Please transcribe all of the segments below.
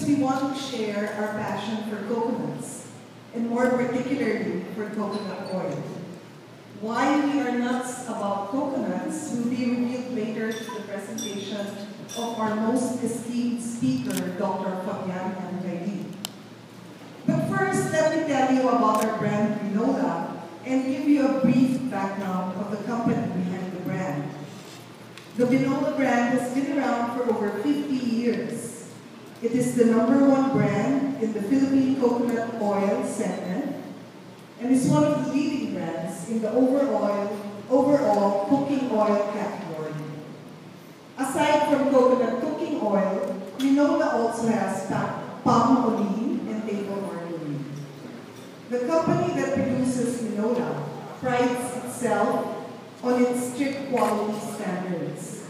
we want to share our passion for coconuts, and more particularly for coconut oil. Why we are nuts about coconuts will be revealed later through the presentation of our most esteemed speaker, Dr. Fabian Andrade. But first, let me tell you about our brand Granola and give you a brief background of the company behind the brand. The Granola brand has been around for over 50 years. It is the #1 brand in the Philippine coconut oil segment and is one of the leading brands in the overall cooking oil category. Aside from coconut cooking oil, Granola also has palm and table margarine. The company that produces Granola prides itself on its strict quality standards.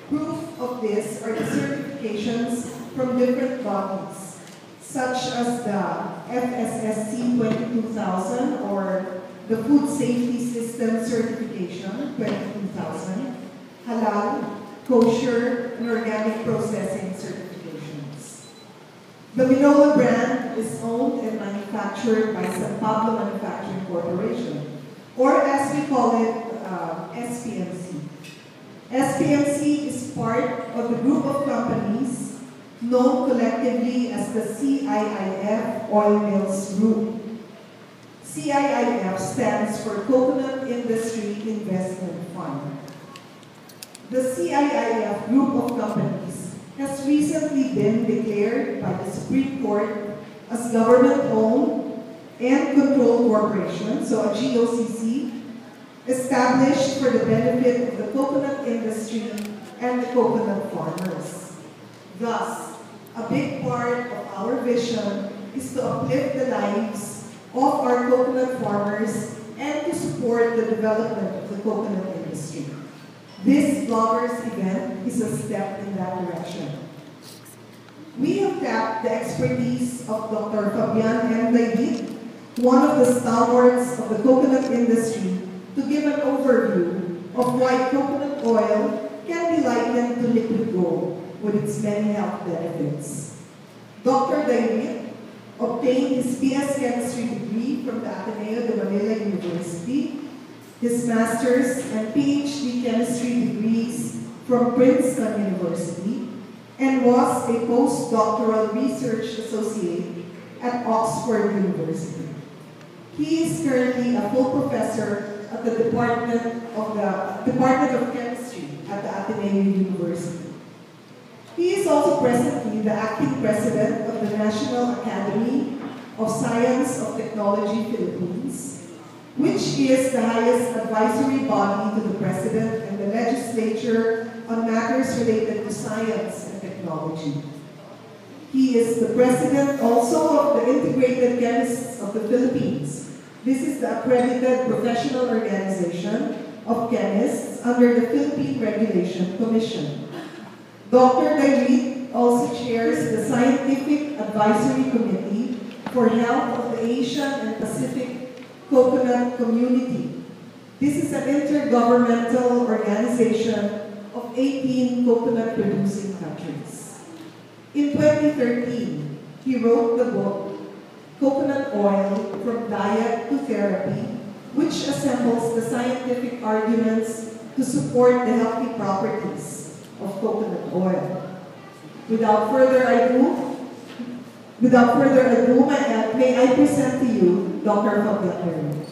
Proof of this are the certifications from different bodies, such as the FSSC 22000 or the Food Safety System Certification 22000, Halal, Kosher, and Organic Processing certifications. The Granola brand is owned and manufactured by San Pablo Manufacturing Corporation, or as we call it, SPMC. SPMC is part of the group of companies known collectively as the CIIF Oil Mills Group. CIIF stands for Coconut Industry Investment Fund. The CIIF group of companies has recently been declared by the Supreme Court as government-owned and controlled corporation, so a GOCC, established for the benefit of the coconut industry and the coconut farmers. Thus, a big part of our vision is to uplift the lives of our coconut farmers and to support the development of the coconut industry. This Bloggers event is a step in that direction. We have tapped the expertise of Dr. Fabian Andrade, one of the stalwarts of the coconut industry, to give an overview of why coconut oil can be likened to liquid gold with its many health benefits. Dr. David obtained his PS Chemistry degree from the Ateneo de Manila University, his Master's and PhD Chemistry degrees from Princeton University, and was a postdoctoral research associate at Oxford University. He is currently a full professor at the Department of Chemistry at the Ateneo University. He is also presently the acting president of the National Academy of Science of Technology Philippines, which is the highest advisory body to the president and the legislature on matters related to science and technology. He is the president also of the Integrated Chemists of the Philippines. This is the accredited professional organization of chemists under the Philippine Regulation Commission. Dr. David also chairs the Scientific Advisory Committee for Health of the Asian and Pacific Coconut Community. This is an intergovernmental organization of 18 coconut-producing countries. In 2013, he wrote the book, Coconut Oil from Diet to Therapy, which assembles the scientific arguments to support the healthy properties of coconut oil. Without further ado, may I present to you Dr. Fabian Andrade.